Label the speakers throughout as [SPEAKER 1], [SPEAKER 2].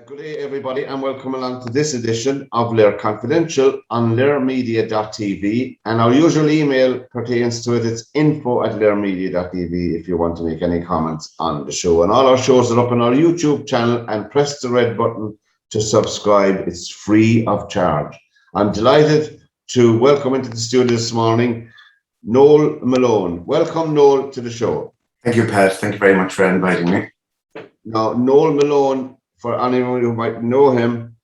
[SPEAKER 1] Good day, everybody, and welcome along to this edition of LiR Confidential on lirmedia.tv. And our usual email pertains to it. It's info@lirmedia.tv if you want to make any comments on the show. And all our shows are up on our YouTube channel, and press the red button to subscribe. It's free of charge. I'm delighted to welcome into the studio this morning Noel Malone. Welcome, Noel, to the show.
[SPEAKER 2] Thank you, Pat. Thank you very much for inviting me.
[SPEAKER 1] Now, Noel Malone, for anyone who might know him,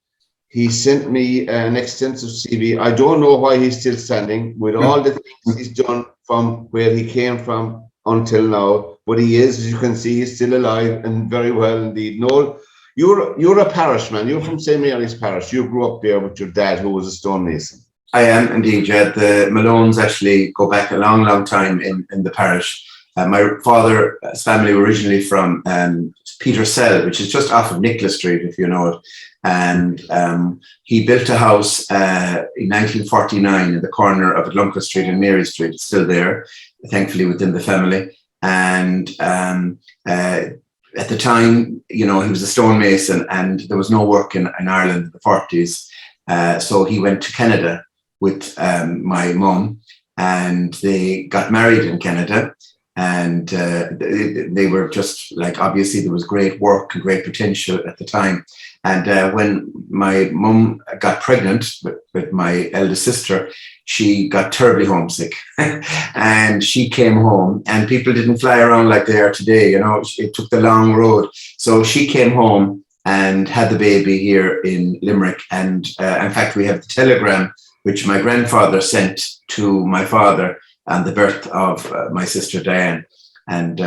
[SPEAKER 1] he sent me an extensive CV. I don't know why he's still standing with all the things he's done from where he came from until now. But he is, as you can see, he's still alive and very well indeed. Noel, you're a parishman. You're from St. Mary's Parish. You grew up there with your dad, who was a stonemason.
[SPEAKER 2] I am indeed, yeah. The Malones actually go back a long, long time in the parish. My father's family were originally from Petersell, which is just off of Nicholas Street, if you know it. And he built a house in 1949 in the corner of Lunker Street and Mary Street. It's still there, thankfully, within the family. And at the time, you know, he was a stonemason and there was no work in Ireland in the 40s. So he went to Canada with my mum, and they got married in Canada. And they were just like, obviously there was great work and great potential at the time. And when my mum got pregnant with my eldest sister, she got terribly homesick and she came home, and people didn't fly around like they are today. You know, it took the long road. So she came home and had the baby here in Limerick. And in fact, we have the telegram which my grandfather sent to my father on the birth of my sister Diane, and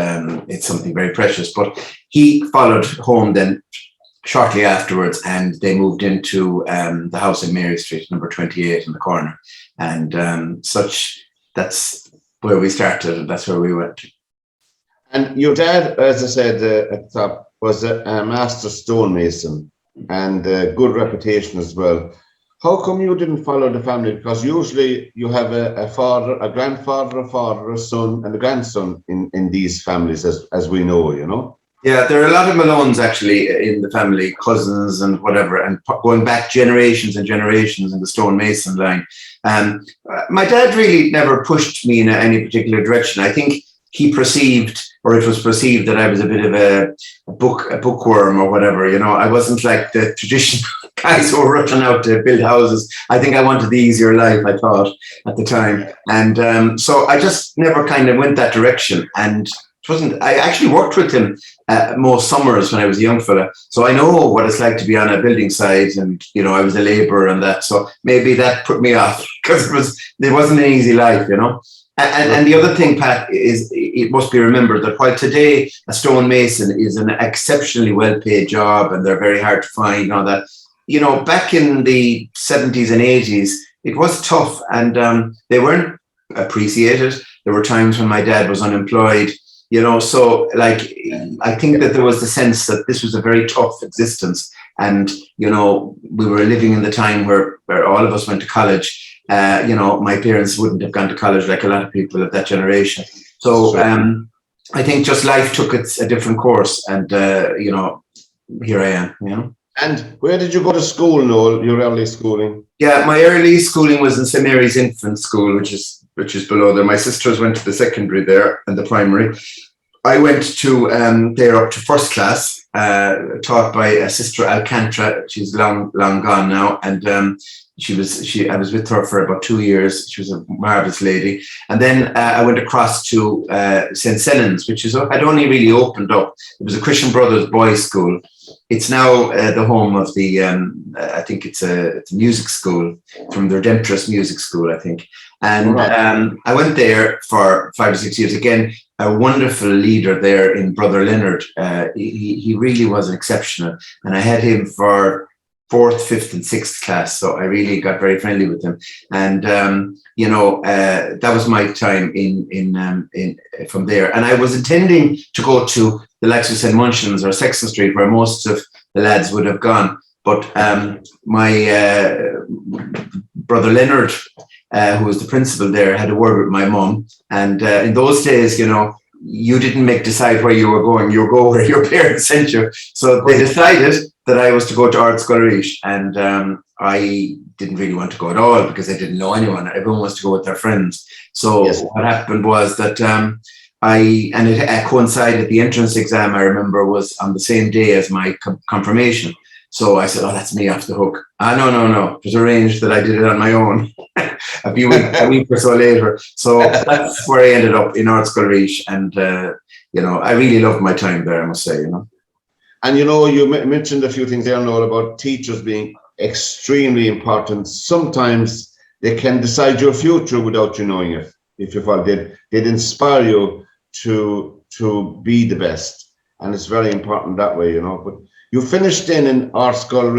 [SPEAKER 2] it's something very precious. But he followed home then shortly afterwards, and they moved into the house in Mary Street, number 28 in the corner, and that's where we started, and that's where we went.
[SPEAKER 1] And your dad, as I said at the top, was a master stonemason and a good reputation as well. How come you didn't follow the family? Because usually you have a father, a grandfather, a father, a son, and a grandson in these families, as we know, you know?
[SPEAKER 2] Yeah, there are a lot of Malones actually in the family, cousins and whatever, and going back generations and generations in the stonemason line. My dad really never pushed me in any particular direction. I think he perceived, or it was perceived, that I was a bit of a bookworm or whatever. You know, I wasn't like the traditional guys who were rushing out to build houses. I think I wanted the easier life, I thought, at the time. And so I just never kind of went that direction. And I actually worked with him most summers when I was a young fella. So I know what it's like to be on a building site, and, you know, I was a labourer and that. So maybe that put me off, because it wasn't an easy life, you know. And the other thing, Pat, is it must be remembered that while today a stonemason is an exceptionally well-paid job and they're very hard to find and all that, you know, back in the 70s and 80s, it was tough, and they weren't appreciated. There were times when my dad was unemployed, you know, so like, I think that there was the sense that this was a very tough existence. And, you know, we were living in the time where all of us went to college. You know, my parents wouldn't have gone to college like a lot of people of that generation. So I think just life took a different course, and, you know, here I am, you know.
[SPEAKER 1] And where did you go to school, Noel, your early schooling?
[SPEAKER 2] Yeah, my early schooling was in St. Mary's Infant School, which is below there. My sisters went to the secondary there and the primary. I went to there up to first class, taught by a sister Alcantara. She's long gone now, and I was with her for about 2 years. She was a marvelous lady. And then I went across to St. Sellen's, which had only really opened up. It was a Christian Brothers boys' school. It's now the home of the, I think it's a music school, from the Redemptorist Music School, I think. And I went there for 5 or 6 years. Again, a wonderful leader there in Brother Leonard. He really was exceptional. And I had him for 4th, 5th, and 6th class. So I really got very friendly with him. And, you know, that was my time from there. And I was intending to go to the likes of St. Munchin's or Sexton Street, where most of the lads would have gone. But my brother Leonard, who was the principal there, had a word with my mum. And in those days, you know, you didn't decide where you were going. You go where your parents sent you. So they decided that I was to go to Art Scoil, and I didn't really want to go at all because I didn't know anyone. Everyone wants to go with their friends. So what happened was that it coincided. The entrance exam, I remember, was on the same day as my confirmation. So I said, "Oh, that's me off the hook." No. It was arranged that I did it on my own a week or so later. So that's where I ended up in Art Scoil, and I really loved my time there, I must say.
[SPEAKER 1] And you mentioned a few things there, Noel, about teachers being extremely important. Sometimes they can decide your future without you knowing it. If you fall, they'd inspire you to be the best, and it's very important that way, But you finished in Art Scoil.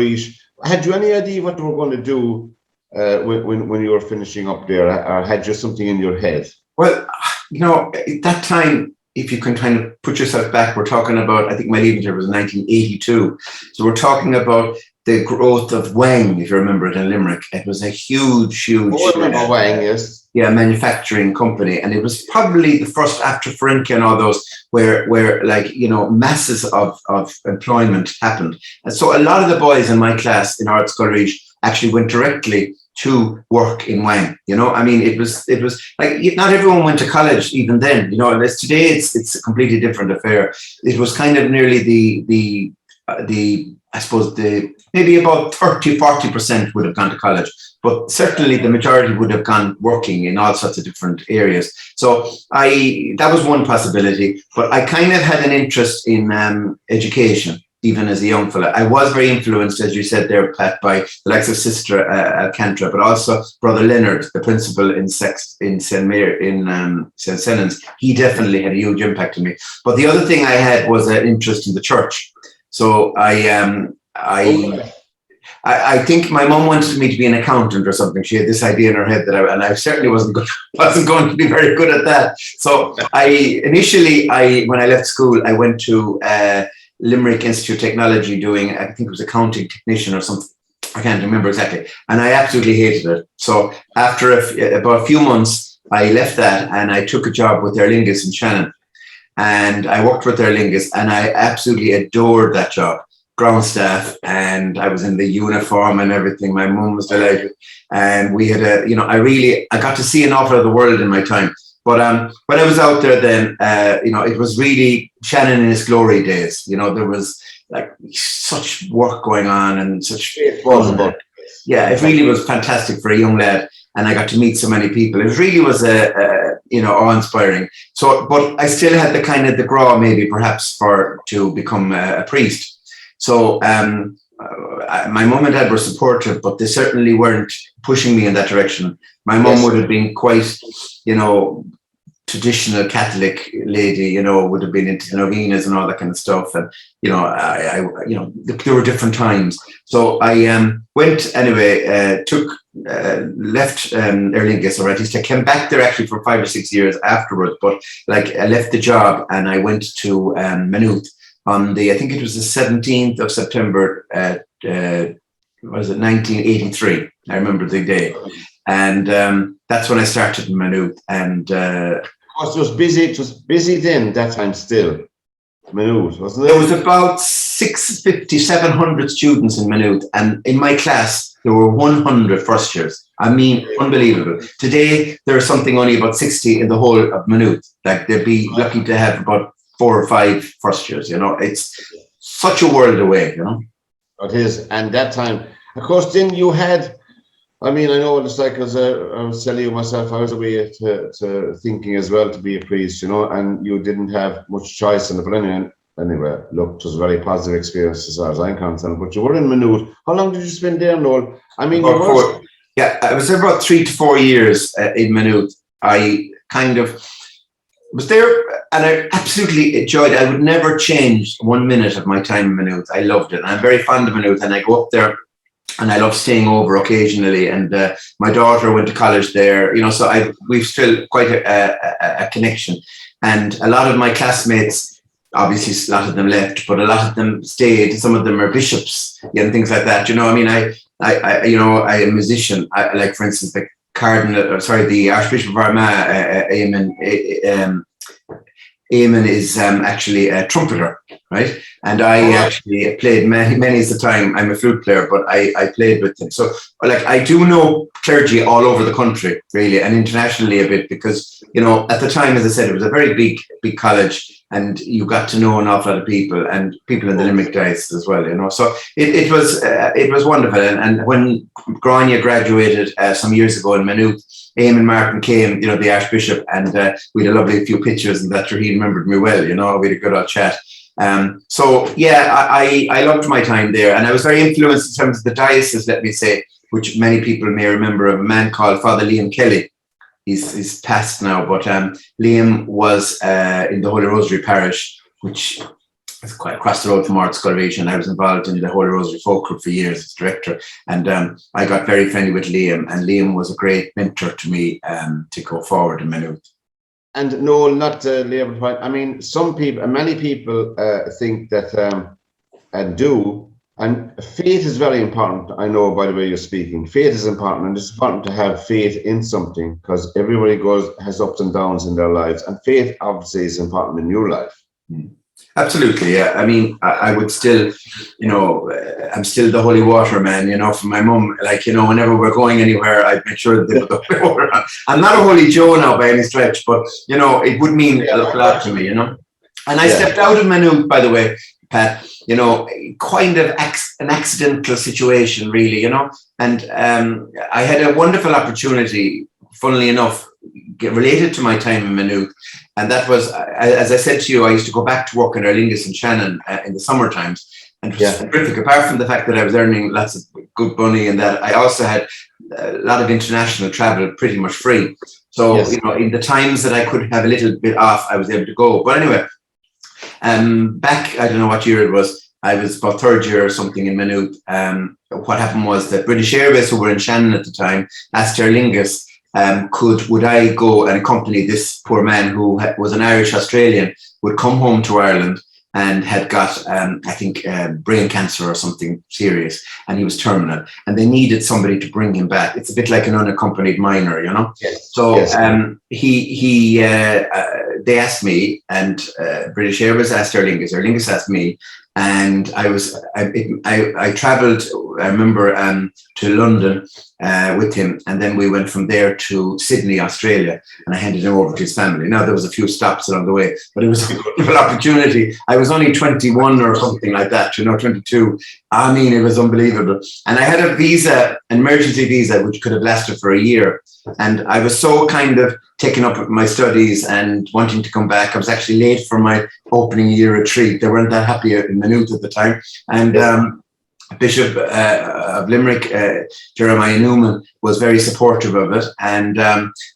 [SPEAKER 1] Had you any idea what you were going to do when you were finishing up there, or had you something in your head?
[SPEAKER 2] Well, at that time, if you can kind of put yourself back, we're talking about, I think my leaving year was 1982. So we're talking about the growth of Wang, if you remember it, in Limerick. It was a huge,
[SPEAKER 1] I remember Wang, yes.
[SPEAKER 2] Yeah, manufacturing company. And it was probably the first after Ferenca and all those where masses of employment happened. And so a lot of the boys in my class in Art Scoil actually went directly to work in Wang. It was like not everyone went to college even then. As today it's a completely different affair. It was kind of nearly the I suppose maybe about 30-40% would have gone to college, but certainly the majority would have gone working in all sorts of different areas. So that was one possibility, but I kind of had an interest in education. Even as a young fella, I was very influenced, as you said there, Pat, by the likes of Sister Alcantara, but also Brother Leonard, the principal in St. Senans. He definitely had a huge impact on me. But the other thing I had was an interest in the church. So I think my mom wanted me to be an accountant or something. She had this idea in her head and I certainly wasn't going to be very good at that. So when I left school, I went to Limerick Institute of Technology doing, I think it was accounting technician or something. I can't remember exactly. And I absolutely hated it. So after about a few months, I left that and I took a job with Aer Lingus in Shannon. And I worked with Aer Lingus and I absolutely adored that job. Ground staff, and I was in the uniform and everything. My mum was delighted. And we had I got to see an awful lot of the world in my time. But when I was out there then, it was really Shannon in its glory days. There was like such work going on and such. It really was fantastic for a young lad. And I got to meet so many people. It really was awe-inspiring. So, but I still had the kind of the graw maybe perhaps to become a priest. So my mum and dad were supportive, but they certainly weren't pushing me in that direction. My mum would have been quite, traditional Catholic lady, would have been into the novenas and all that kind of stuff. And, there were different times. So I went anyway, left Aer Lingus, or at least I came back there actually for 5 or 6 years afterwards. But I left the job and I went to Maynooth on I think it was the 17th of September, 1983. I remember the day. And that's when I started in Maynooth. And
[SPEAKER 1] it was busy. It was busy then, that time still. Maynooth, wasn't it?
[SPEAKER 2] There was about 700 students in Maynooth. And in my class, there were 100 first years. I mean, unbelievable. Today, there are something only about 60 in the whole of Maynooth. They'd be lucky to have about 4 or 5 first years. It's such a world away.
[SPEAKER 1] It is. And that time, of course, then you had. I know what it's like, because I was telling you myself, I was away to thinking as well to be a priest, and you didn't have much choice in it. But anyway, look, it was a very positive experience as far as I'm concerned. But you were in Maynooth. How long did you spend there, Noel?
[SPEAKER 2] I was there about 3 to 4 years in Maynooth. I kind of was there and I absolutely enjoyed it. I would never change 1 minute of my time in Maynooth. I loved it. And I'm very fond of Maynooth, and I go up there. And I love staying over occasionally. And my daughter went to college there, so we've still quite a connection. And a lot of my classmates, obviously a lot of them left, but a lot of them stayed. Some of them are bishops and things like that. I am a musician. Like, for instance, the Archbishop of Armagh, Eamon is actually a trumpeter, right? And I actually played many's the time. I'm a flute player, but I played with him. So, like, I do know clergy all over the country, really, and internationally a bit, because, you know, at the time, as I said, it was a very big college, and you got to know an awful lot of people, and people in the Limerick diocese as well, you know. So it was wonderful. And when Grania graduated some years ago in Maynooth, Eamon Martin came, you know, the Archbishop, and we had a lovely few pictures, and that he remembered me well, you know. We had a good old chat. So yeah, I loved my time there, and I was very influenced in terms of the diocese, let me say, which many people may remember, of a man called Father Liam Kelly. He's passed now, but Liam was in the Holy Rosary parish, which is quite across the road from Art Sculleration. I was involved in the Holy Rosary folk group for years as director, and I got very friendly with Liam, and Liam was a great mentor to me to go forward in Maynooth.
[SPEAKER 1] And no, not to labor the point. I mean, many people think that and faith is very important. I know by the way you're speaking, faith is important, and it's important to have faith in something, because everybody has ups and downs in their lives, and faith obviously is important in your life.
[SPEAKER 2] Absolutely, yeah. I mean, I would still, you know, I'm still the holy water man, you know, from my mum. Like, you know, whenever we're going anywhere, I'd make sure that they put the holy water on. I'm not a holy Joe now by any stretch, but, you know, it would mean a lot to me, you know. And I stepped out of Maynooth, by the way, Pat, you know, kind of an accidental situation, really, you know. And I had a wonderful opportunity, funnily enough, related to my time in Maynooth. And that was, as I said to you, I used to go back to work in Aer Lingus and Shannon in the summer times. And it was terrific, apart from the fact that I was earning lots of good money, and that I also had a lot of international travel pretty much free. So, you know, in the times that I could have a little bit off, I was able to go. But anyway, back, I don't know what year it was, I was about third year or something in Maynooth. What happened was that British Airways, who were in Shannon at the time, asked Aer Lingus, would I go and accompany this poor man who was an Irish Australian, would come home to Ireland and had got, I think, brain cancer or something serious, and he was terminal, and they needed somebody to bring him back. It's a bit like an unaccompanied minor, you know. So they asked me, and British Airways asked Aer Lingus asked me, and I travelled, I remember, to London with him, and then we went from there to Sydney, Australia, and I handed him over to his family. Now, there was a few stops along the way, but it was a wonderful opportunity. I was only 21 or something like that, you know, 22. I mean, it was unbelievable. And I had a visa, an emergency visa, which could have lasted for a year. And I was so kind of taken up with my studies and wanting to come back. I was actually late for my opening year retreat. They weren't that happy in Maynooth at the time. And Bishop of Limerick, Jeremiah Newman, was very supportive of it. And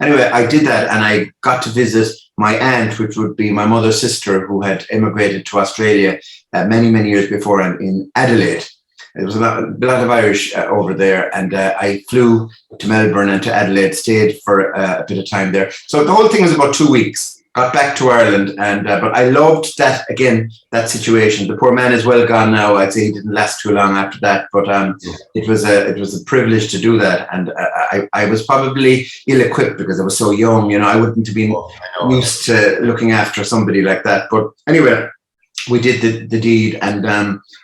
[SPEAKER 2] anyway, I did that, and I got to visit my aunt, which would be my mother's sister, who had immigrated to Australia many, many years before, in Adelaide. There was a lot of Irish over there, and I flew to Melbourne and to Adelaide, stayed for a bit of time there. So the whole thing was about 2 weeks. Got back to Ireland, and but I loved that, again, that situation. The poor man is well gone now. I'd say he didn't last too long after that, but it was a privilege to do that. And I was probably ill-equipped because I was so young. You know, I wouldn't have been used to looking after somebody like that. But anyway, we did the deed, and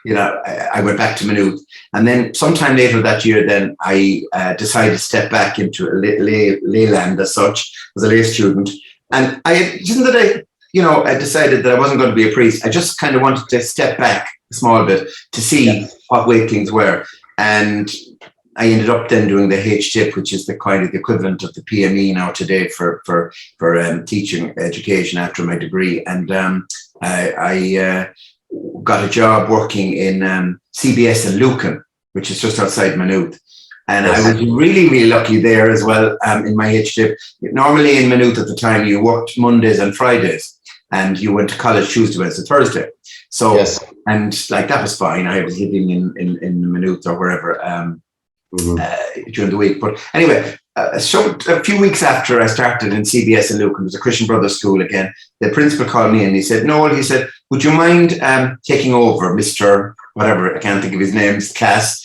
[SPEAKER 2] you know, I went back to Maynooth, and then sometime later that year, then I decided to step back into layland as such, as a lay student. And I decided that I wasn't going to be a priest. I just kind of wanted to step back a small bit to see what way things were. And I ended up then doing the HTIP, which is the kind of the equivalent of the PME now today for teaching education after my degree. And I got a job working in CBS in Lucan, which is just outside Maynooth. And I was really, really lucky there as well in my HTIP. Normally in Maynooth at the time, you worked Mondays and Fridays, and you went to college Tuesday, Wednesday, Thursday. So, and like that was fine. I was living in Maynooth or wherever during the week. But anyway, so a few weeks after I started in CBS in Lucan, it was a Christian Brothers school again, the principal called me and he said, Noel, he said, would you mind taking over Mr. whatever, I can't think of his name's class.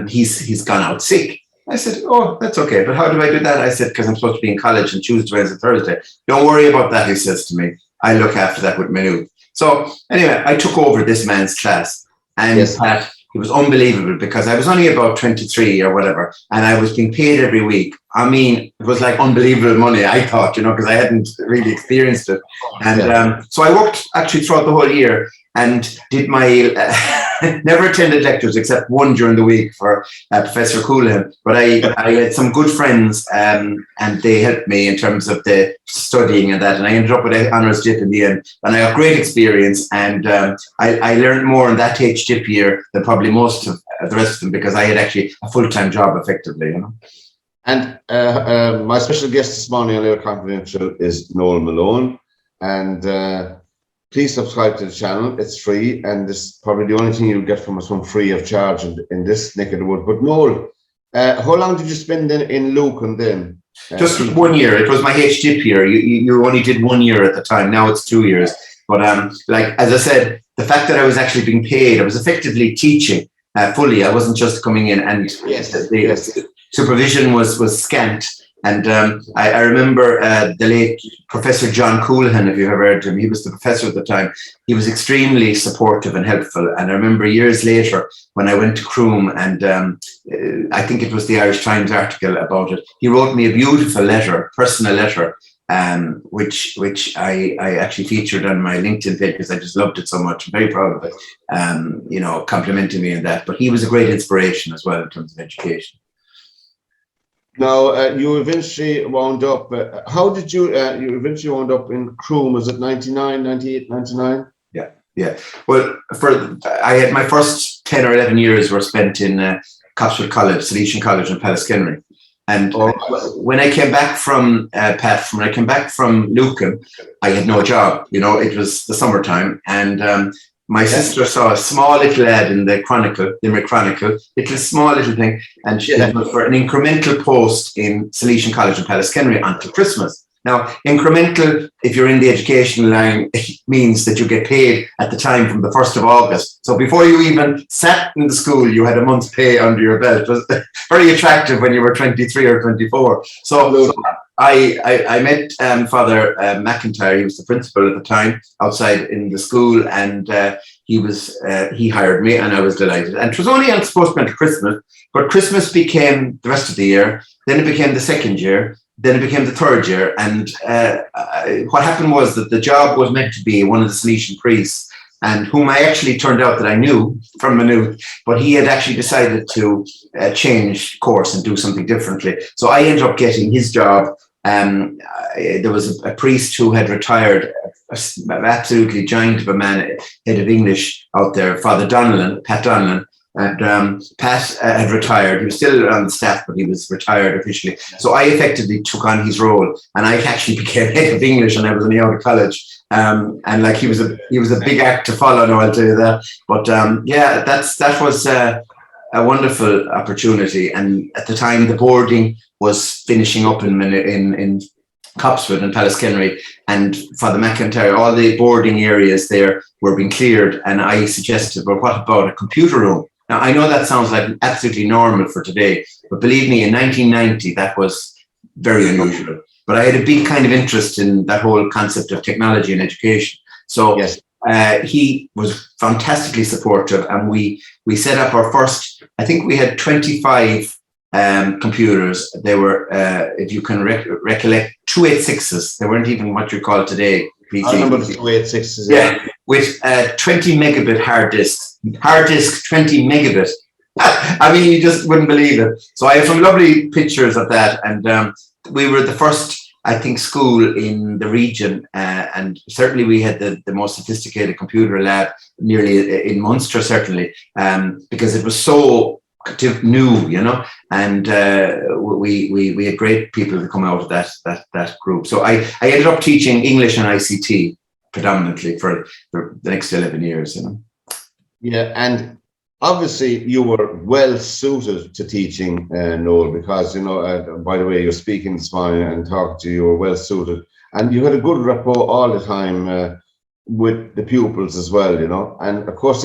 [SPEAKER 2] He's gone out sick. I said, oh, that's okay. But how do I do that? I said, because I'm supposed to be in college on Tuesday, Wednesday, Thursday. Don't worry about that, he says to me. I look after that with Maynooth. So anyway, I took over this man's class, and Pat, it was unbelievable because I was only about 23 or whatever, and I was being paid every week. I mean, it was like unbelievable money, I thought, you know, because I hadn't really experienced it. And so I worked actually throughout the whole year and did my, never attended lectures except one during the week for Professor Coolham. But I had some good friends and they helped me in terms of the studying and that. And I ended up with an honours dip in the end. And I got great experience. And I learned more in that H-dip year than probably most of the rest of them because I had actually a full-time job effectively, you know.
[SPEAKER 1] And my special guest this morning on LiR Confidential is Noel Malone. And please subscribe to the channel. It's free, and this is probably the only thing you'll get from us from free of charge in this neck of the wood. But Noel, how long did you spend in Lucan then?
[SPEAKER 2] Just 1 year. It was my H-dip year. You only did 1 year at the time. Now it's 2 years. But like as I said, the fact that I was actually being paid, I was effectively teaching fully. I wasn't just coming in, and the supervision was scant. And I remember the late Professor John Coolhan, if you've ever heard of him, he was the professor at the time. He was extremely supportive and helpful. And I remember years later when I went to Croom, and I think it was the Irish Times article about it, he wrote me a beautiful letter, personal letter, which I actually featured on my LinkedIn page because I just loved it so much. I'm very proud of it, you know, complimenting me on that. But he was a great inspiration as well in terms of education.
[SPEAKER 1] Now, you eventually wound up, how did you eventually wound up in Croom? Was it 99, 98, 99?
[SPEAKER 2] Yeah. Well, I had my first 10 or 11 years were spent in Copswood College, Salesian College in Pallaskenry. And when I came back from when I came back from Lucan, I had no job. You know, it was the summertime, and my sister saw a small little ad in the Chronicle, Limerick Chronicle, small little thing, and she had for an incremental post in Salesian College in Pallaskenry until Christmas. Now, incremental, if you're in the education line, means that you get paid at the time from the 1st of August. So before you even sat in the school, you had a month's pay under your belt. It was very attractive when you were 23 or 24. So I met Father McIntyre. He was the principal at the time outside in the school, and he hired me, and I was delighted. And it was only supposed to be until Christmas, but Christmas became the rest of the year. Then it became the second year. Then it became the third year. And what happened was that the job was meant to be one of the Salesian priests, and whom I actually turned out that I knew from Maynooth, but he had actually decided to change course and do something differently. So I ended up getting his job. There was a priest who had retired, absolutely giant of a man, head of English out there, Father Donnellan, Pat Donnellan. And Pat had retired. He was still on the staff, but he was retired officially. So I effectively took on his role, and I actually became head of English, and I was only out of college. And like he was a big act to follow. No, I'll tell you that. But yeah, that was a wonderful opportunity. And at the time, the boarding was finishing up in Copswood and Pallaskenry, and Father McIntyre, all the boarding areas there were being cleared. And I suggested, well, what about a computer room? Now, I know that sounds like absolutely normal for today, but believe me, in 1990, that was very unusual. But I had a big kind of interest in that whole concept of technology and education. So he was fantastically supportive, and we set up our first, I think we had 25 computers. They were, if you can recollect, 286s. They weren't even what you call today.
[SPEAKER 1] I remember the 286s.
[SPEAKER 2] Yeah, with 20 megabit hard disks. Hard disk 20 megabit. I mean, you just wouldn't believe it. So I have some lovely pictures of that, and we were the first, I think, school in the region, and certainly we had the most sophisticated computer lab nearly in Munster, certainly, because it was so new, you know, and we had great people to come out of that group. So I ended up teaching English and ICT predominantly for the next 11 years, you know.
[SPEAKER 1] Yeah, and obviously you were well suited to teaching, Noel, because, you know, by the way, you're speaking this morning and talking to you, were well suited, and you had a good rapport all the time with the pupils as well, you know. And of course,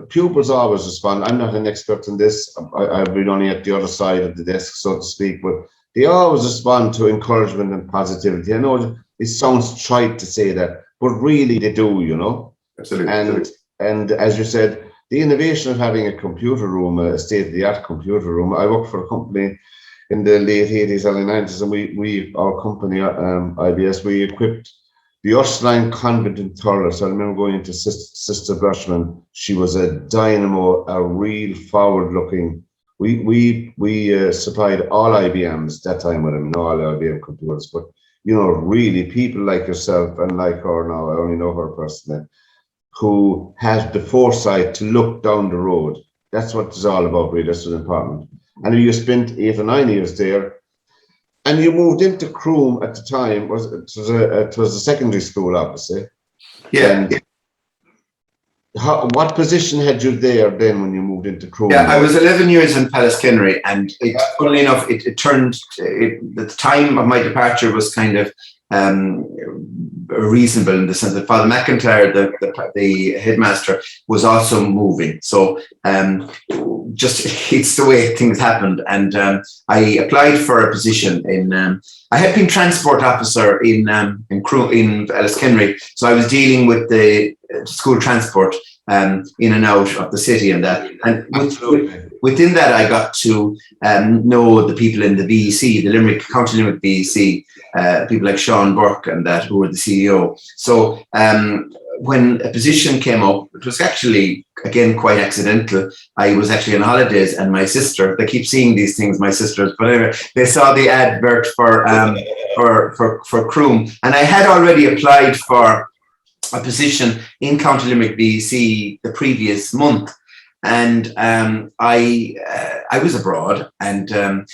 [SPEAKER 1] pupils always respond. I'm not an expert in this. I've been only at the other side of the desk, so to speak, but they always respond to encouragement and positivity. I know it sounds trite to say that, but really they do, you know.
[SPEAKER 2] Absolutely.
[SPEAKER 1] And as you said, the innovation of having a computer room, a state-of-the-art computer room. I worked for a company in the late 80s, early 90s, and our company, IBS, we equipped the Ursuline Convent in Thurles. I remember going into Sister Brushman. She was a dynamo, a real forward-looking. We supplied all IBMs that time with them, all IBM computers, but you know, really people like yourself and like her now, I only know her personally, who had the foresight to look down the road. That's what it's all about, really. That's what's important. And you spent 8 or 9 years there, and you moved into Croom at the time. It was a secondary school, obviously.
[SPEAKER 2] Yeah.
[SPEAKER 1] And what position had you there then when you moved into Croom?
[SPEAKER 2] Yeah, I was 11 years in Pallaskenry, and funnily enough, the time of my departure was kind of reasonable in the sense that Father McIntyre, the headmaster, was also moving. So just it's the way things happened. And I applied for a position in. I had been transport officer in Pallaskenry, so I was dealing with the school transport in and out of the city and that. And within that, I got to know the people in the BEC, the County Limerick BEC, people like Sean Burke and that, who were the CEO. So when a position came up, it was actually, again, quite accidental. I was actually on holidays, and my sister, they keep seeing these things, my sisters, but anyway, they saw the advert for Croom, and I had already applied for a position in County Limerick BEC the previous month. And I was abroad, and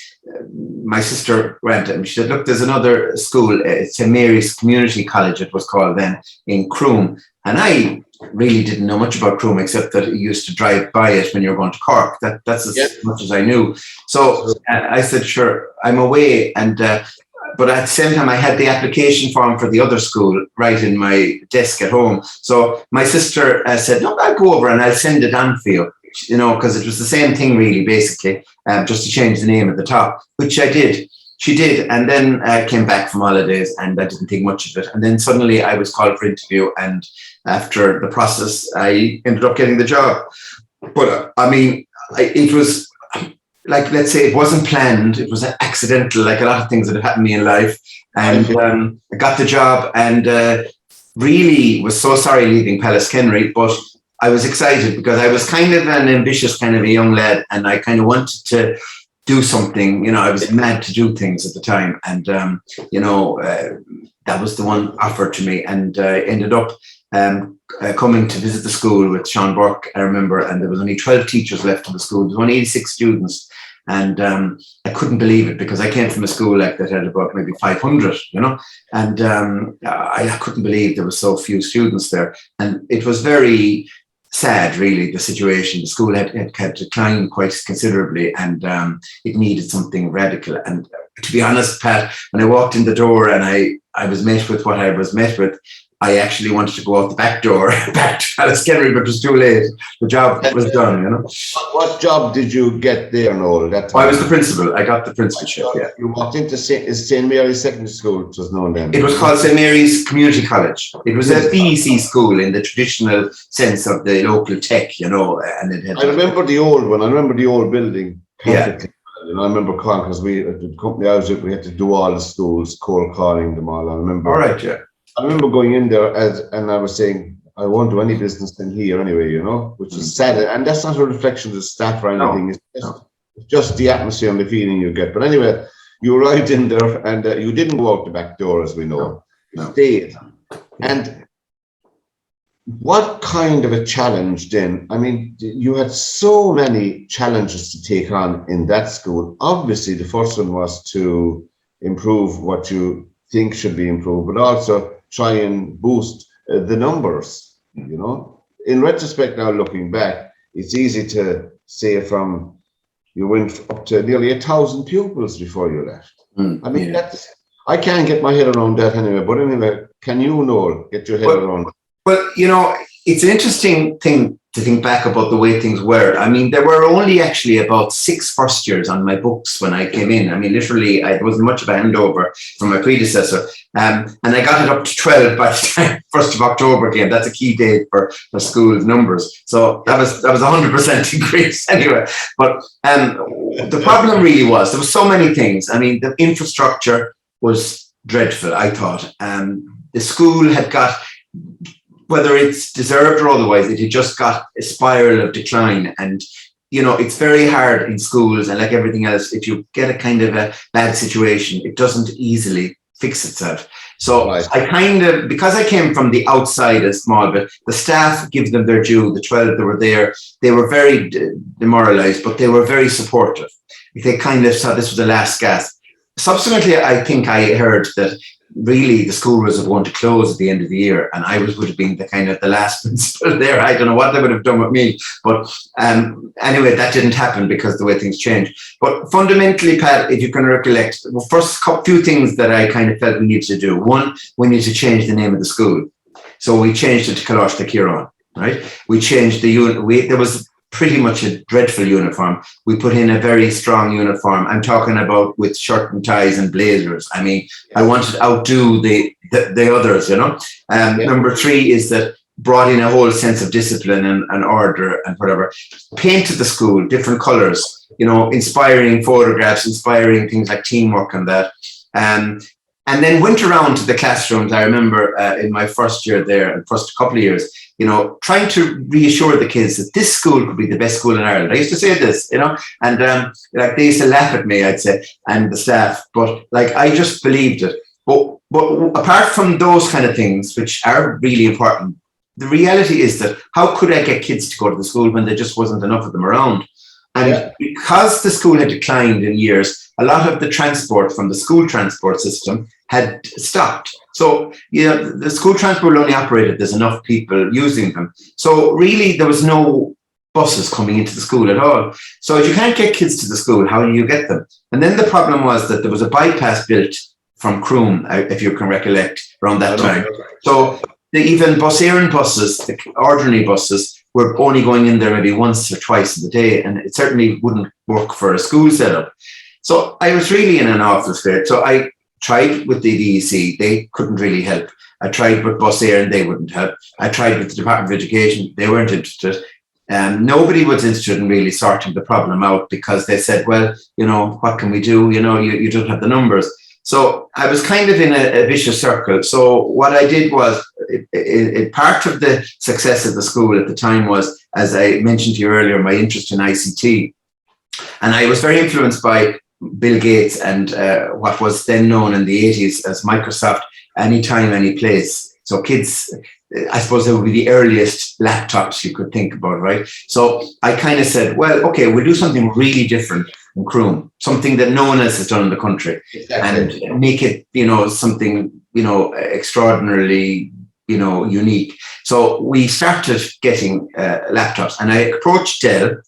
[SPEAKER 2] my sister went and she said, look, there's another school, St. Mary's Community College, it was called then, in Croom. And I really didn't know much about Croom, except that you used to drive by it when you were going to Cork. That's as much as I knew. So I said, sure, I'm away. And but at the same time, I had the application form for the other school right in my desk at home. So my sister said, look, I'll go over and I'll send it on for you, you know, because it was the same thing really, basically, just to change the name at the top, which I did. She did. And then I came back from holidays and I didn't think much of it. And then suddenly I was called for interview. And after the process, I ended up getting the job. But I mean, it was... like, let's say it wasn't planned, it was accidental, like a lot of things that have happened to me in life. And I got the job and really was so sorry leaving Pallaskenry, but I was excited because I was kind of an ambitious kind of a young lad, and I kind of wanted to do something, you know, I was mad to do things at the time. And, you know, that was the one offered to me, and ended up coming to visit the school with Sean Burke, I remember, and there was only 12 teachers left in the school. There was only 86 students. And I couldn't believe it because I came from a school like that had about maybe 500, you know, and I couldn't believe there were so few students there. And it was very sad, really, the situation. The school had declined quite considerably, and it needed something radical. And to be honest, Pat, when I walked in the door and I was met with what I was met with, I actually wanted to go out the back door back to Pallaskenry, but it was too late. The job was done, you know.
[SPEAKER 1] What job did you get there, Noel?
[SPEAKER 2] I was the principal. I got the principalship, yeah.
[SPEAKER 1] You walked into St. Mary's Secondary School, it was known then.
[SPEAKER 2] It was called St. Mary's Community College. It was a BEC school in the traditional sense of the local tech, you know. And it had.
[SPEAKER 1] I remember the old one. I remember the old building.
[SPEAKER 2] Yeah.
[SPEAKER 1] You know, I remember calling, because the company I was with, we had to do all the schools, cold calling them all. I remember.
[SPEAKER 2] All right, yeah.
[SPEAKER 1] I remember going in there and I was saying, I won't do any business in here anyway, you know, which is sad. And that's not a reflection of the staff or anything.
[SPEAKER 2] No.
[SPEAKER 1] It's just the atmosphere and the feeling you get. But anyway, you arrived in there and you didn't go out the back door, as we know.
[SPEAKER 2] No.
[SPEAKER 1] You stayed. And what kind of a challenge then? I mean, you had so many challenges to take on in that school. Obviously, the first one was to improve what you think should be improved, but also try and boost the numbers, you know. In retrospect now, looking back, it's easy to say from you went up to nearly 1,000 pupils before you left. I mean, I can't get my head around that anyway, but anyway, can you, Noel, get your head around it?
[SPEAKER 2] Well, you know, it's an interesting thing to think back about the way things were. I mean, there were only actually about 6 first years on my books when I came in. I mean, literally, it wasn't much of a handover from my predecessor. And I got it up to 12 by the time 1st of October came. That's a key date for school's numbers. So that was 100% increase anyway. But the problem really was, there were so many things. I mean, the infrastructure was dreadful, I thought. The school had got, whether it's deserved or otherwise, it had just got a spiral of decline. And, you know, it's very hard in schools, and like everything else, if you get a kind of a bad situation, it doesn't easily fix itself. So right. I kind of, because I came from the outside a small bit, the staff, give them their due, the 12 that were there, they were very demoralized, but they were very supportive. They kind of saw this was the last gasp. Subsequently, I think I heard that really the school was going to close at the end of the year, and I would have been the kind of the last principal there. I don't know what they would have done with me, but anyway, that didn't happen because the way things changed. But fundamentally, Pat, if you can recollect, the first few things that I kind of felt we needed to do. One, we need to change the name of the school. So we changed it to Coláiste Ciarán, right? We changed the unit. There was pretty much a dreadful uniform. We put in a very strong uniform. I'm talking about with shirt and ties and blazers. I mean, I wanted to outdo the others, you know. Number 3 is that brought in a whole sense of discipline and order and whatever. Painted the school different colors, you know, inspiring photographs, inspiring things like teamwork and that. And then went around to the classrooms. I remember in my first year there, and first couple of years, you know, trying to reassure the kids that this school could be the best school in Ireland. I used to say this, you know, and like they used to laugh at me, I'd say, and the staff, but like I just believed it. But apart from those kind of things, which are really important, the reality is that how could I get kids to go to the school when there just wasn't enough of them around? And because the school had declined in years, a lot of the transport from the school transport system had stopped. So, you know, the school transport only operated, there's enough people using them. So really there was no buses coming into the school at all. So if you can't get kids to the school, how do you get them? And then the problem was that there was a bypass built from Croom, if you can recollect, around that time. So even Bus-Éireann buses, the ordinary buses, were only going in there maybe once or twice in the day, and it certainly wouldn't work for a school setup. So I was really in an awful state. So I tried with the DEC, they couldn't really help. I tried with Bus-Éireann, they wouldn't help. I tried with the Department of Education, they weren't interested. Nobody was interested in really sorting the problem out, because they said, well, you know, what can we do? You know, you don't have the numbers. So I was kind of in a vicious circle. So what I did was, part of the success of the school at the time was, as I mentioned to you earlier, my interest in ICT. And I was very influenced by Bill Gates and what was then known in the 80s as Microsoft Anytime, Anyplace. So kids, I suppose, they would be the earliest laptops you could think about, right? So I kind of said, well, okay, we'll do something really different in Croom, something that no one else has done in the country, and make it, you know, something, you know, extraordinarily, you know, unique. So we started getting laptops, and I approached Dell.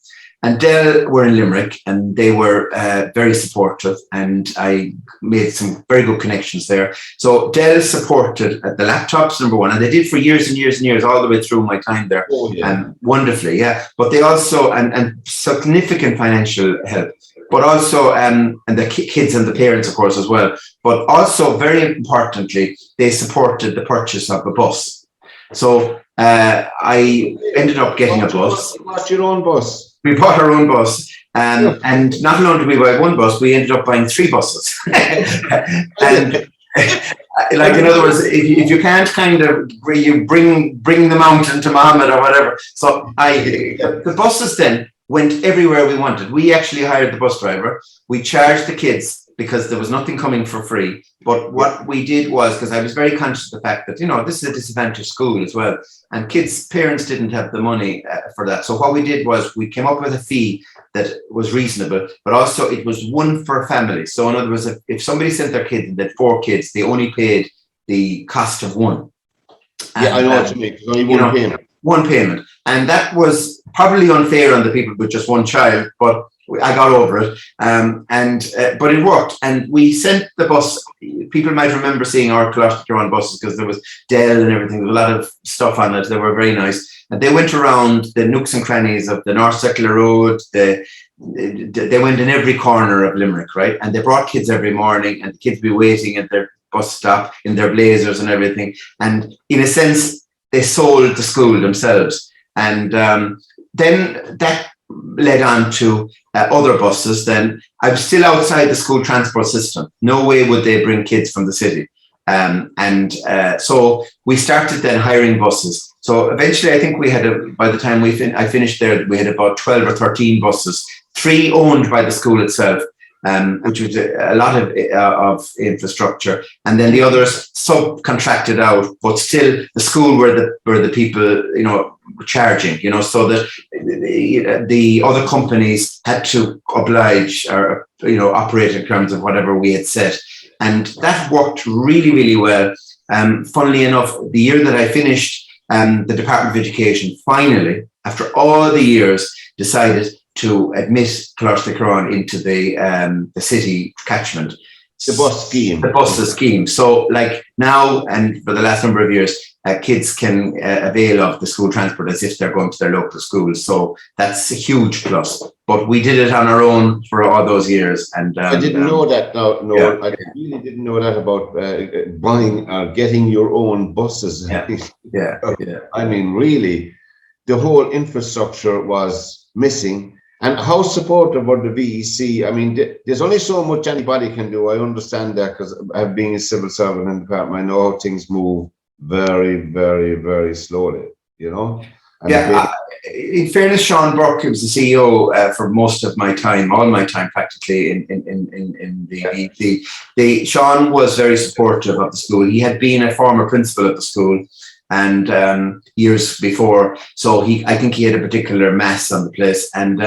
[SPEAKER 2] And Dell were in Limerick, and they were very supportive, and I made some very good connections there. So Dell supported the laptops, number one, and they did for years and years and years, all the way through my time there. Oh, yeah. Wonderfully, yeah. But they also, and significant financial help, but also, and the kids and the parents, of course, as well. But also, very importantly, they supported the purchase of a bus. So I ended up getting a bus.
[SPEAKER 1] You bought your own bus?
[SPEAKER 2] We bought our own bus, and not only did we buy one bus, we ended up buying 3 buses. And like, in other words, if you can't kind of bring the mountain to Muhammad or whatever. So the buses then went everywhere we wanted. We actually hired the bus driver. We charged the kids because there was nothing coming for free. But what we did was, because I was very conscious of the fact that, you know, this is a disadvantaged school as well, and parents didn't have the money for that. So what we did was we came up with a fee that was reasonable, but also it was one per family. So in other words, if somebody sent their kids and they had 4 kids, they only paid the cost of one.
[SPEAKER 1] Yeah, I know what you mean. Only one payment.
[SPEAKER 2] One payment. And that was probably unfair on the people with just one child, but I got over it. But it worked. And we sent the bus. People might remember seeing our Coláiste buses because there was Dell and everything. There was a lot of stuff on it. They were very nice. And they went around the nooks and crannies of the North Circular Road. They went in every corner of Limerick, right? And they brought kids every morning, and the kids would be waiting at their bus stop in their blazers and everything. And in a sense, they sold the school themselves. And then that led on to other buses. Then I was still outside the school transport system. No way would they bring kids from the city. So we started then hiring buses. So eventually, I think we had, by the time I finished there, we had about 12 or 13 buses, 3 owned by the school itself, which was a lot of infrastructure. And then the others subcontracted out, but still the school were the people, charging, so that the other companies had to oblige or, operate in terms of whatever we had set. And that worked really, really well. Funnily enough, the year that I finished, the Department of Education finally, after all the years, decided to admit Coláiste into the city catchment.
[SPEAKER 1] The bus scheme.
[SPEAKER 2] The bus scheme. So like now and for the last number of years, kids can avail of the school transport as if they're going to their local schools. So that's a huge plus. But we did it on our own for all those years. And
[SPEAKER 1] I didn't know that. No,
[SPEAKER 2] yeah.
[SPEAKER 1] I really didn't know that about buying or getting your own buses.
[SPEAKER 2] Yeah.
[SPEAKER 1] I mean, really, the whole infrastructure was missing. And how supportive of the VEC? I mean, there's only so much anybody can do. I understand that because I've been a civil servant in the department. I know how things move very, very, very slowly, And
[SPEAKER 2] in fairness, Sean Burke, who was the CEO for most of my time, all my time practically in the VEC. Sean was very supportive of the school. He had been a former principal at the school, and years before, so I think he had a particular mass on the place, and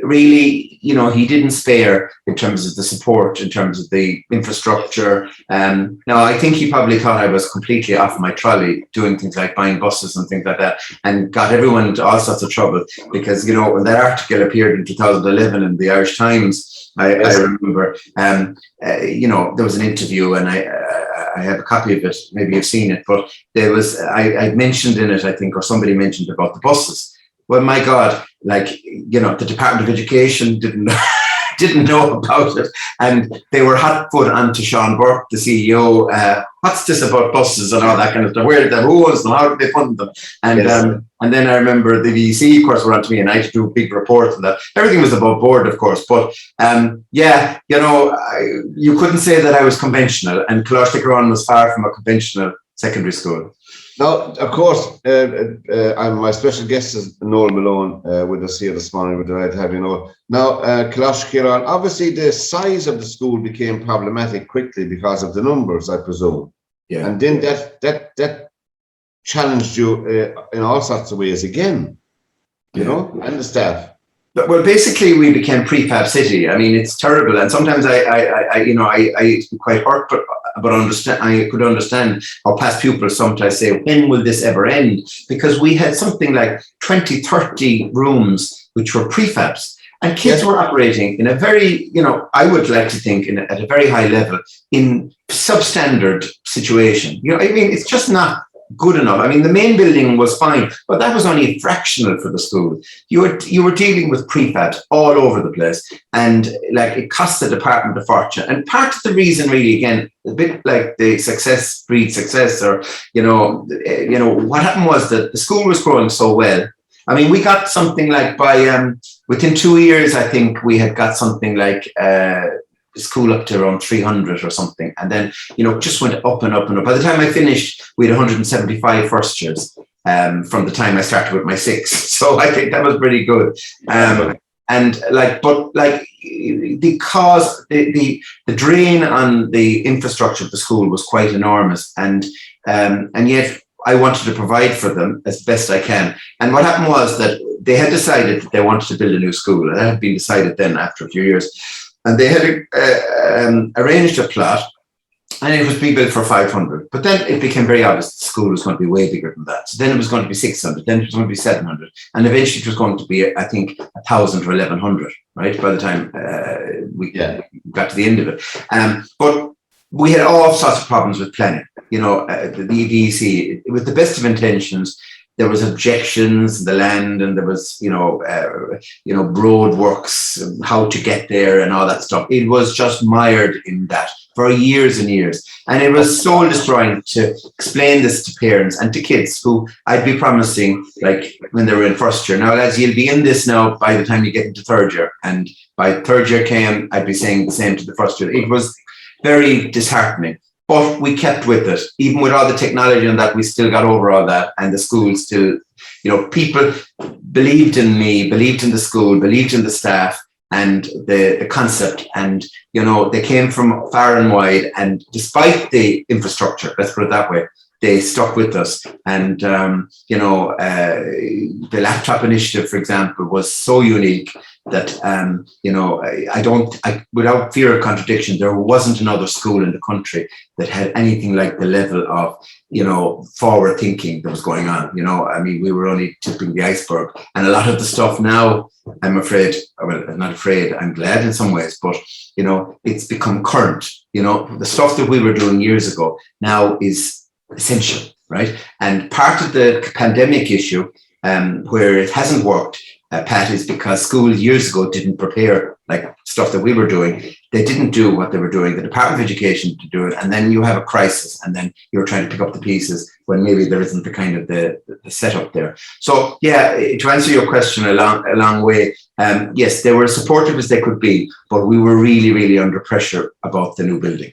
[SPEAKER 2] really, he didn't spare in terms of the support, in terms of the infrastructure. Now, I think he probably thought I was completely off my trolley doing things like buying buses and things like that, and got everyone into all sorts of trouble because when that article appeared in 2011 in the Irish Times, I remember, there was an interview, and I have a copy of it. Maybe you've seen it, but there was I mentioned in it, I think, or somebody mentioned about the buses. Well, my God, the Department of Education didn't know about it, and they were hot foot onto Sean Burke, the CEO. What's this about buses and all that kind of stuff? Who owns them? How did they fund them? And then I remember the VEC, of course, were on to me, and I had to do big reports and that. Everything was above board, of course, but you couldn't say that I was conventional, and Coláiste was far from a conventional secondary school.
[SPEAKER 1] Now, of course, my special guest is Noel Malone with us here this morning. We're delighted to have you, Noel. Now, Coláiste, obviously the size of the school became problematic quickly because of the numbers, I presume.
[SPEAKER 2] Yeah.
[SPEAKER 1] And then that challenged you in all sorts of ways again, and the staff.
[SPEAKER 2] Well, basically, we became prefab city. I mean, it's terrible, and sometimes I quite hurt, but I could understand how past pupils sometimes say, when will this ever end? Because we had something like 20, 30 rooms which were prefabs, and kids were operating in a very, I would like to think at a very high level in substandard situation. It's just not good enough. I mean, the main building was fine, but that was only fractional for the school. You were dealing with prefabs all over the place, and it cost the department a fortune. And part of the reason, really, again, a bit like the success breeds success, or what happened was that the school was growing so well. I mean, we got something like within 2 years, I think we had got something like the school up to around 300 or something, and then just went up and up and up. By the time I finished, we had 175 first years from the time I started with my 6. So I think that was pretty good. Because the drain on the infrastructure of the school was quite enormous, and yet I wanted to provide for them as best I can. And what happened was that they had decided that they wanted to build a new school, and that had been decided then after a few years. And they had arranged a plot And it was being built for 500. But then it became very obvious the school was going to be way bigger than that. So then it was going to be 600. Then it was going to be 700. And eventually it was going to be, I think, 1,000 or 1,100, right? By the time we got to the end of it. But we had all sorts of problems with planning. You know, the EDC, with the best of intentions, there was objections, the land, and there was, road works, how to get there and all that stuff. It was just mired in that for years and years. And it was soul destroying to explain this to parents and to kids who I'd be promising, like when they were in first year. Now, lads, you'll be in this now by the time you get into third year. And by third year came, I'd be saying the same to the first year. It was very disheartening. But we kept with it. Even with all the technology and that, we still got over all that. And the school still, people believed in me, believed in the school, believed in the staff and the concept. And, they came from far and wide. And despite the infrastructure, let's put it that way, they stuck with us. And, the laptop initiative, for example, was so unique that, without fear of contradiction, there wasn't another school in the country that had anything like the level of, forward thinking that was going on. We were only tipping the iceberg. And a lot of the stuff now, I'm afraid, well, I'm not afraid, I'm glad in some ways, but, it's become current. The stuff that we were doing years ago now is essential, right? And part of the pandemic issue, where it hasn't worked, Pat, is because schools years ago didn't prepare like stuff that we were doing. They didn't do what they were doing. The Department of Education didn't do it. And then you have a crisis and then you're trying to pick up the pieces when maybe there isn't the kind of the setup there. So yeah, to answer your question a long way, yes, they were as supportive as they could be, but we were really, really under pressure about the new building.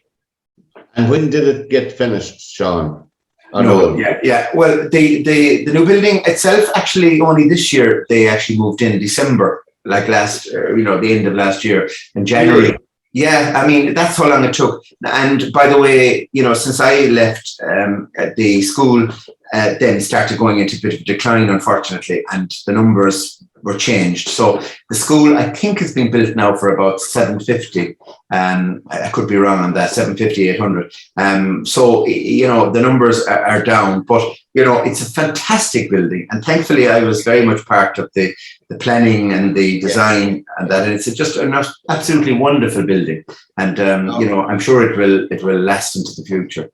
[SPEAKER 1] And when did it get finished, Sean?
[SPEAKER 2] Yeah. Well, the new building itself, actually, only this year they actually moved in December, like the end of last year in January.
[SPEAKER 1] Really?
[SPEAKER 2] Yeah, that's how long it took. And by the way, since I left, the school then started going into a bit of a decline, unfortunately, and the numbers were changed. So the school, I think, has been built now for about 750. I could be wrong on that, 750, 800. So, the numbers are down, but, it's a fantastic building. And thankfully, I was very much part of the planning and the design and that. And it's just an absolutely wonderful building. And, I'm sure it will last into the future.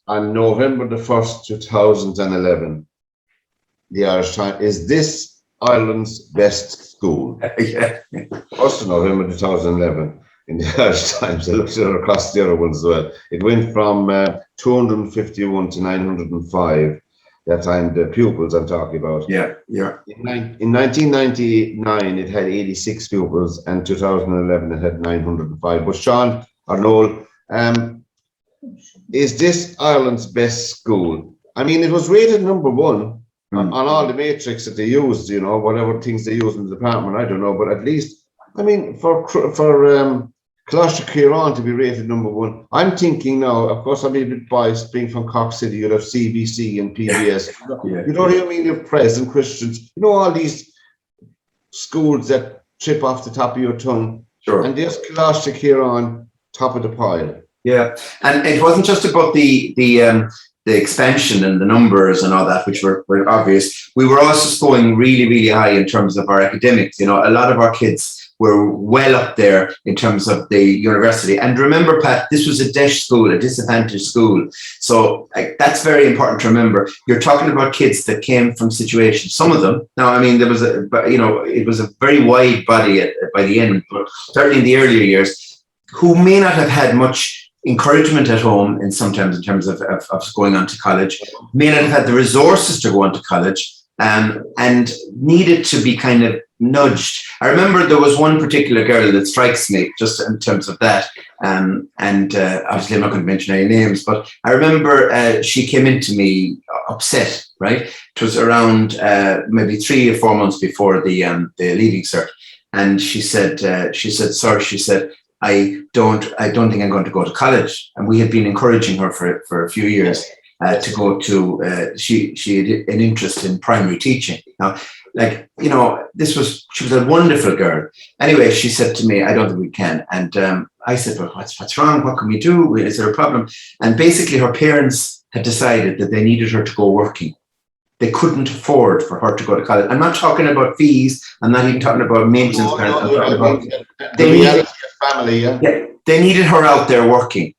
[SPEAKER 1] On November the 1st, 2011, the Irish Times, is this Ireland's best school?
[SPEAKER 2] Yeah.
[SPEAKER 1] 1st of November 2011 in the Irish Times. I looked at it across the other ones as well. It went from 251 to 905. That time, the pupils I'm talking about.
[SPEAKER 2] Yeah.
[SPEAKER 1] In 1999, it had 86 pupils, and 2011 it had 905. But Sean or Noel, is this Ireland's best school? It was rated number one on all the matrix that they used, whatever things they use in the department, I don't know, but at least, for Coláiste Ciarán to be rated number one, I'm thinking now, of course, I'm a bit biased being from Cork City, you'll have CBC and PBS.
[SPEAKER 2] Yeah.
[SPEAKER 1] You know what I mean? You have Pres and Christians, all these schools that trip off the top of your tongue.
[SPEAKER 2] Sure.
[SPEAKER 1] And there's Coláiste Ciarán, top of the pile.
[SPEAKER 2] Yeah, and it wasn't just about the expansion and the numbers and all that, which were obvious. We were also scoring really, really high in terms of our academics. A lot of our kids were well up there in terms of the university. And remember, Pat, this was a DEIS school, a disadvantaged school. So that's very important to remember. You're talking about kids that came from situations, some of them. Now, there was it was a very wide body by the end, but certainly in the earlier years, who may not have had much encouragement at home in terms of going on to college, may not have had the resources to go on to college, and needed to be kind of nudged. I remember there was one particular girl that strikes me just in terms of that, and obviously I'm not going to mention any names, but I remember she came into me upset, right? It was around maybe 3 or 4 months before the leaving cert, and she said, "Sir," she said, I don't think I'm going to go to college. And we had been encouraging her for a few years to go to, she had an interest in primary teaching. Now, she was a wonderful girl. Anyway, she said to me, I don't think we can. And I said, well, what's wrong? What can we do? Is there a problem? And basically her parents had decided that they needed her to go working. They couldn't afford for her to go to college. I'm not talking about fees. I'm not even talking about maintenance. They needed her out there working.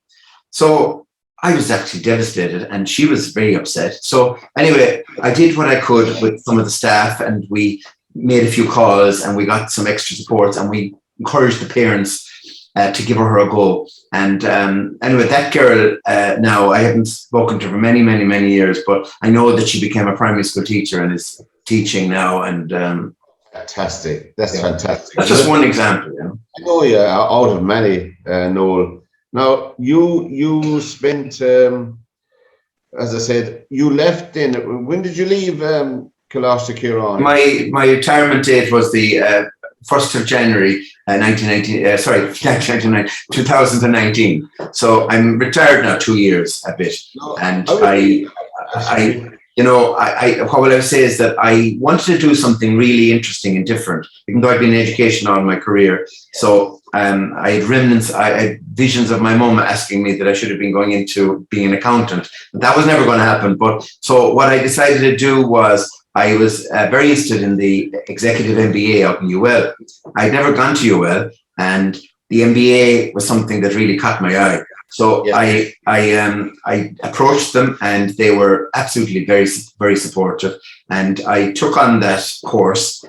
[SPEAKER 2] So I was actually devastated and she was very upset. So anyway, I did what I could with some of the staff and we made a few calls and we got some extra supports and we encouraged the parents to give her a go. And anyway, that girl, now I haven't spoken to her for many, many, many years, but I know that she became a primary school teacher and is teaching now. And
[SPEAKER 1] fantastic. That's fantastic.
[SPEAKER 2] That's just one example. You know?
[SPEAKER 1] I know you out of many, Noel. Now, you spent, as I said, you left when did you leave Coláiste Ciarán?
[SPEAKER 2] My retirement date was the 1st of January 2019. So I'm retired now 2 years a bit. No, and what will I say is that I wanted to do something really interesting and different, even though I've been in education all my career. So I had remnants, I had visions of my mum asking me that I should have been going into being an accountant. That was never going to happen. But so what I decided to do was I was very interested in the executive MBA out in UL. I'd never gone to UL, and the MBA was something that really caught my eye. So I approached them, and they were absolutely very, very supportive. And I took on that course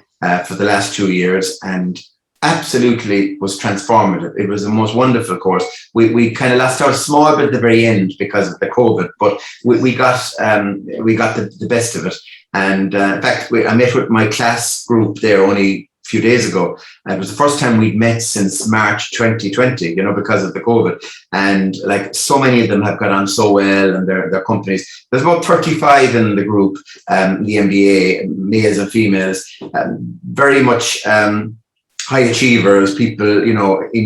[SPEAKER 2] for the last 2 years, and absolutely was transformative. It was the most wonderful course. We kind of lost out a small bit at the very end because of the COVID, but we got the best of it. And in fact, I met with my class group there only a few days ago. And it was the first time we'd met since March 2020, because of the COVID. And like so many of them have got on so well and their companies. There's about 35 in the group, the MBA, males and females, very much high achievers, people, in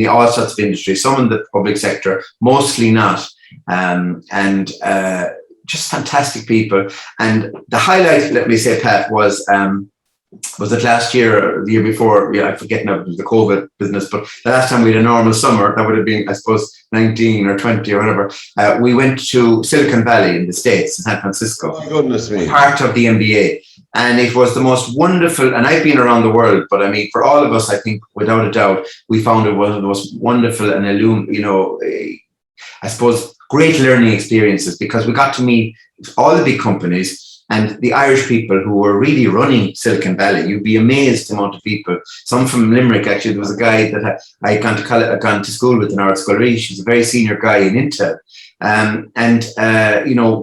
[SPEAKER 2] all sorts of industries, some in the public sector, mostly not. Just fantastic people. And the highlight, let me say, Pat, was that last year or the year before, I forget now, it was the COVID business, but the last time we had a normal summer, that would have been, I suppose, 19 or 20 or whatever, we went to Silicon Valley in the States, in San Francisco.
[SPEAKER 1] Oh, my goodness me.
[SPEAKER 2] Part of the MBA. And it was the most wonderful, and I've been around the world, but I mean, for all of us, I think, without a doubt, we found it one of the most wonderful and I suppose, great learning experiences, because we got to meet all the big companies and the Irish people who were really running Silicon Valley. You'd be amazed the amount of people. Some from Limerick, actually. There was a guy that I had gone to school with in Art School. He's a very senior guy in Intel.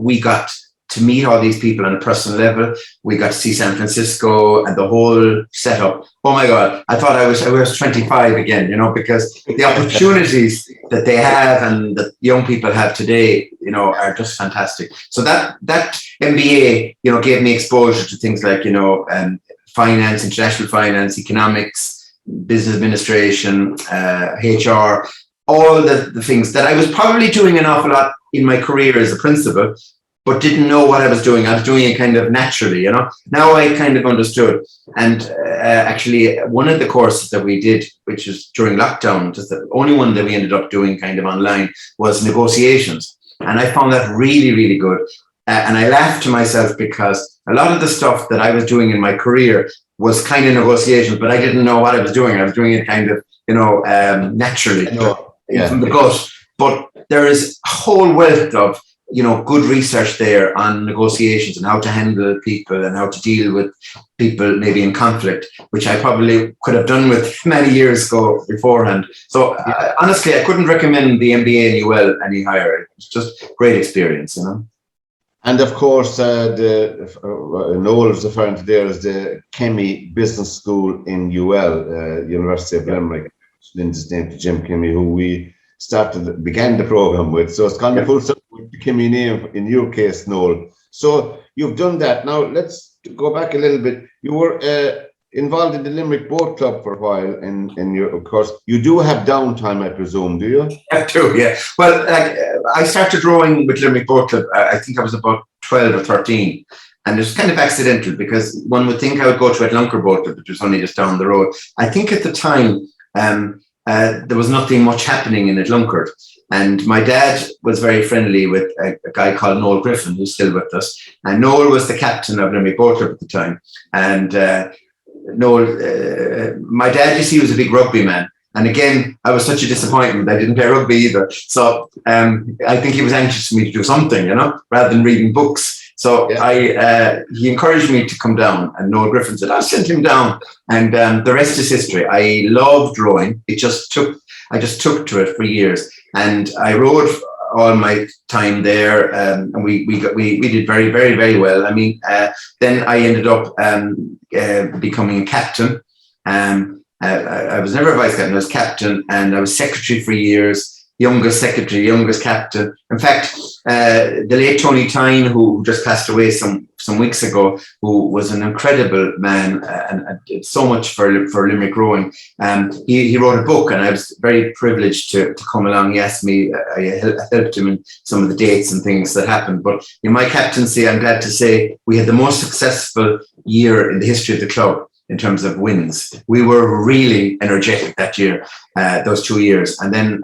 [SPEAKER 2] We got to meet all these people on a personal level. We got to see San Francisco and the whole setup. Oh my God, I thought I was 25 again, because the opportunities that they have and that young people have today, are just fantastic. So that MBA, gave me exposure to things like, finance, international finance, economics, business administration, HR, all the things that I was probably doing an awful lot in my career as a principal, but didn't know what I was doing. I was doing it kind of naturally, Now I kind of understood. And actually, one of the courses that we did, which was during lockdown, just the only one that we ended up doing kind of online, was negotiations. And I found that really, really good. And I laughed to myself because a lot of the stuff that I was doing in my career was kind of negotiations, but I didn't know what I was doing. I was doing it kind of, naturally from the gut. But there is a whole wealth of good research there on negotiations and how to handle people and how to deal with people maybe in conflict, which I probably could have done with many years ago beforehand. So honestly, I couldn't recommend the MBA in UL any higher. It's just a great experience,
[SPEAKER 1] And of course, Noel is referring to there as the Kemmy Business School in UL, University of Limerick. Linda's name to Jim Kemmy, who we began the program with. So it's kind of full circle with the Kemmy name in your case, Noel. So you've done that. Now let's go back a little bit. You were involved in the Limerick Boat Club for a while, and of course, you do have downtime, I presume, do you?
[SPEAKER 2] I do, yeah. Well, I started rowing with Limerick Boat Club. I think I was about 12 or 13. And it was kind of accidental because one would think I would go to Atlanker Boat Club, which was only just down the road. I think at the time, there was nothing much happening in it, Lunkard. And my dad was very friendly with a guy called Noel Griffin, who's still with us. And Noel was the captain of Limerick Boat Club at the time. And Noel, my dad, you see, was a big rugby man. And again, I was such a disappointment. I didn't play rugby either. So I think he was anxious for me to do something, rather than reading books. So he encouraged me to come down, and Noel Griffin said, I'll send him down. And the rest is history. I loved rowing. I just took to it for years. And I rowed all my time there, and we did very, very, very well. I mean, then I ended up becoming a captain. I was never a vice captain, I was captain, and I was secretary for years, youngest secretary, youngest captain. In fact, the late Tony Tyne, who just passed away some weeks ago, who was an incredible man and did so much for Limerick rowing, he wrote a book, and I was very privileged to come along. He asked me, I helped him in some of the dates and things that happened. But in my captaincy, I'm glad to say we had the most successful year in the history of the club in terms of wins. We were really energetic that year, those 2 years. And then,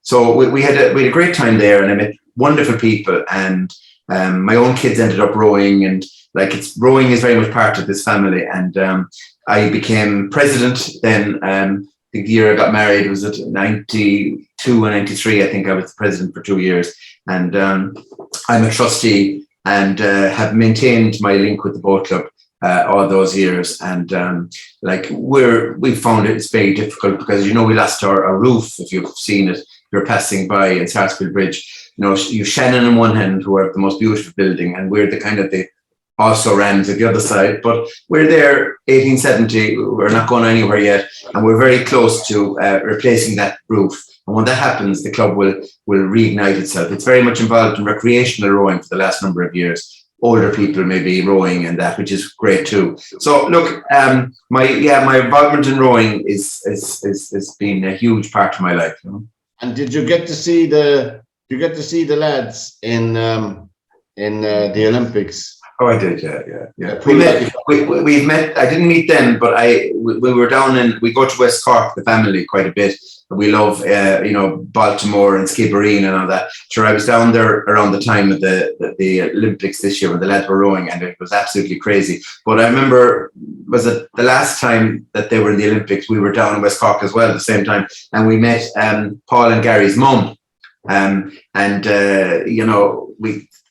[SPEAKER 2] so we had a great time there, and I met wonderful people, and my own kids ended up rowing, and rowing is very much part of this family. And I became president then. The year I got married was at 92 and 93. I think I was the president for 2 years. And I'm a trustee and have maintained my link with the boat club all those years. And we found it's very difficult because, we lost our roof. If you've seen it, you're passing by in Sarsfield Bridge. You Shannon on one hand, who are the most beautiful building, and we're the also Rams at the other side. But we're there 1870. We're not going anywhere yet, and we're very close to replacing that roof. And when that happens, the club will reignite itself. It's very much involved in recreational rowing for the last number of years. Older people may be rowing and that, which is great too. So look, my involvement in rowing is been a huge part of my life.
[SPEAKER 1] And did you get to see the lads in the Olympics?
[SPEAKER 2] Oh, I did, yeah. We've met. I didn't meet them, but we were down we go to West Cork, the family, quite a bit. We love, Baltimore and Skibbereen and all that. Sure, I was down there around the time of the Olympics this year when the lads were rowing, and it was absolutely crazy. But I remember, was it the last time that they were in the Olympics, we were down in West Cork as well at the same time, and we met Paul and Gary's mum.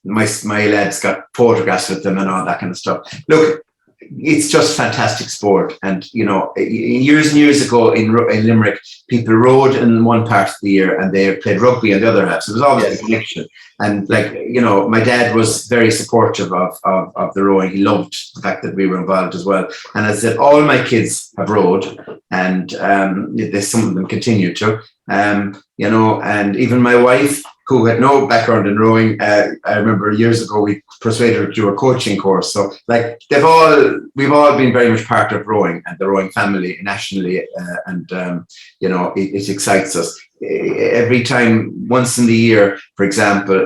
[SPEAKER 2] My lads got photographs with them and all that kind of stuff. Look, it's just fantastic sport. And, years and years ago in Limerick, people rowed in one part of the year and they played rugby in the other half. So it was always a connection. And my dad was very supportive of the rowing. He loved the fact that we were involved as well. And as I said, all my kids have rowed, and some of them continue to, and even my wife, who had no background in rowing, I remember years ago we persuaded her to do a coaching course. So we've all been very much part of rowing and the rowing family nationally, it excites us. Every time, once in the year, for example,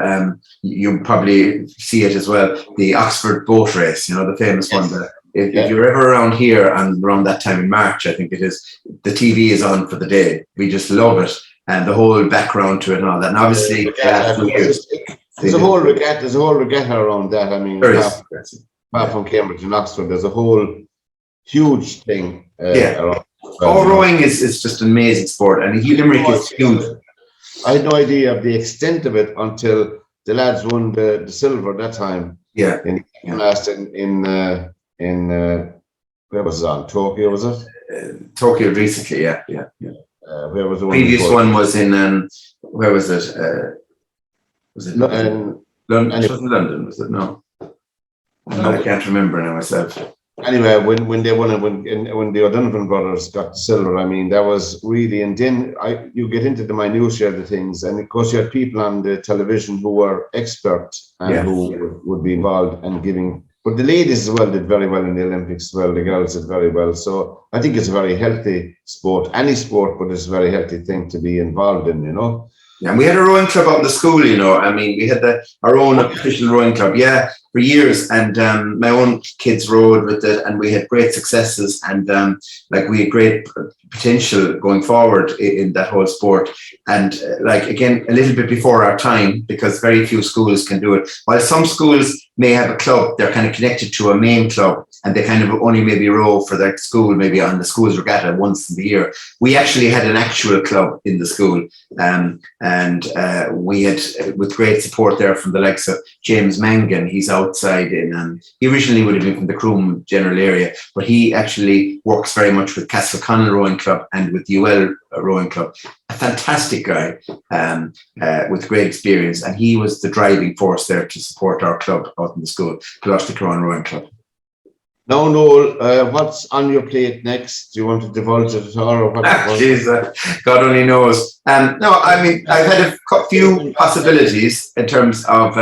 [SPEAKER 2] you probably see it as well, the Oxford boat race, the famous one. If you're ever around here and around that time in March, I think it is, the TV is on for the day. We just love it. And the whole background to it and all that. And obviously,
[SPEAKER 1] there's a whole regatta around that. I mean, apart from Cambridge and Oxford, there's a whole huge thing around.
[SPEAKER 2] All rowing is just an amazing sport, and Limerick is huge.
[SPEAKER 1] I had no idea of the extent of it until the lads won the silver that time.
[SPEAKER 2] Yeah.
[SPEAKER 1] Last in where was it on? Tokyo, was it?
[SPEAKER 2] Tokyo recently, yeah.
[SPEAKER 1] Where was the
[SPEAKER 2] previous one was in where was it? Was it
[SPEAKER 1] London?
[SPEAKER 2] London, was it? No, I can't remember now myself.
[SPEAKER 1] Anyway, when they won it, when the O'Donovan brothers got the silver, I mean, that was really. And then you get into the minutiae of the things, and of course you had people on the television who were experts and who would be involved and giving. But the ladies as well did very well in the Olympics as well. The girls did very well. So I think it's a very healthy sport, any sport, but it's a very healthy thing to be involved in,
[SPEAKER 2] Yeah, and we had a rowing club out in the school, you know. I mean, we had our own official rowing club, yeah, for years. And my own kids rowed with it, and we had great successes, and like we had great potential going forward in that whole sport. And like again, a little bit before our time, because very few schools can do it. While some schools may have a club, they're kind of connected to a main club, and they kind of only maybe row for their school, maybe on the school's regatta once in the year. We actually had an actual club in the school. And we had, with great support there from the likes of James Mangan, he's outside he originally would have been from the Croom general area, but he actually works very much with Castleconnell Rowing Club and with UL Rowing Club. A fantastic guy with great experience, and he was the driving force there to support our club out in the school, Coláiste Corán Rowing Club.
[SPEAKER 1] Now, Noel, what's on your plate next? Do you want to divulge it at all, or what?
[SPEAKER 2] Jeez, God only knows. No, I mean, I've had a few possibilities in terms of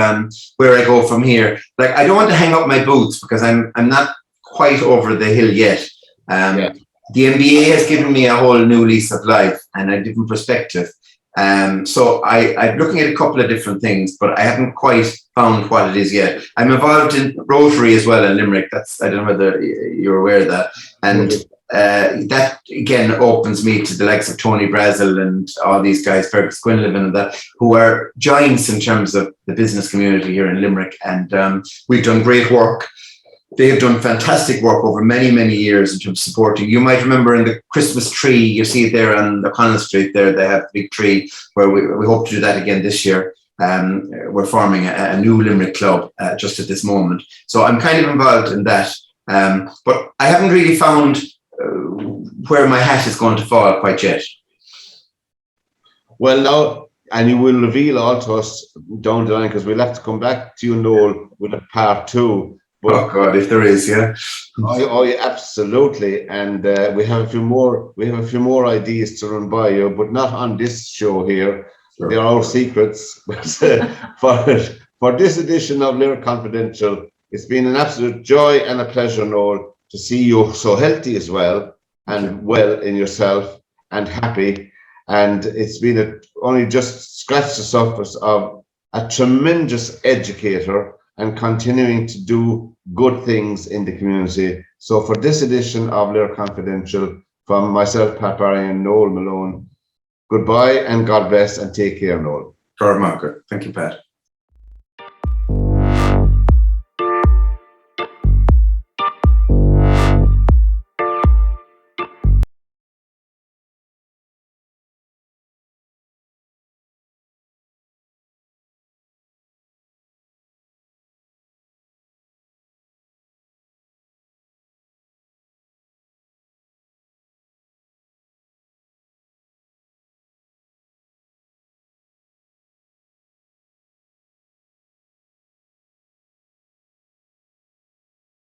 [SPEAKER 2] where I go from here. Like, I don't want to hang up my boots because I'm not quite over the hill yet.
[SPEAKER 1] Yeah.
[SPEAKER 2] The MBA has given me a whole new lease of life and a different perspective. So I'm looking at a couple of different things, but I haven't quite found what it is yet. I'm involved in Rotary as well in Limerick. I don't know whether you're aware of that. And that again opens me to the likes of Tony Brazel and all these guys, Fergus Quinlivan and that, who are giants in terms of the business community here in Limerick. And we've done great work. They have done fantastic work over many, many years in terms of supporting. You might remember in the Christmas tree, you see it there on O'Connell Street there, they have the big tree where we hope to do that again this year. We're forming a new Limerick club just at this moment. So I'm kind of involved in that. But I haven't really found where my hat is going to fall quite yet.
[SPEAKER 1] Well, now, and you will reveal all to us down the line, because we'll have to come back to you, Noel, with a part 2. But,
[SPEAKER 2] oh God, if there is, yeah.
[SPEAKER 1] Oh, yeah, absolutely. And we have a few more ideas to run by you, but not on this show here. Sure. They are all secrets. But for this edition of LiR Confidential, it's been an absolute joy and a pleasure, Noel, to see you so healthy as well, and well in yourself and happy. And it's been only just scratched the surface of a tremendous educator and continuing to do good things in the community. So for this edition of LiR Confidential, from myself, Pat Barry, and Noel Malone, goodbye and God bless, and take care, Noel.
[SPEAKER 2] Thank you, Pat.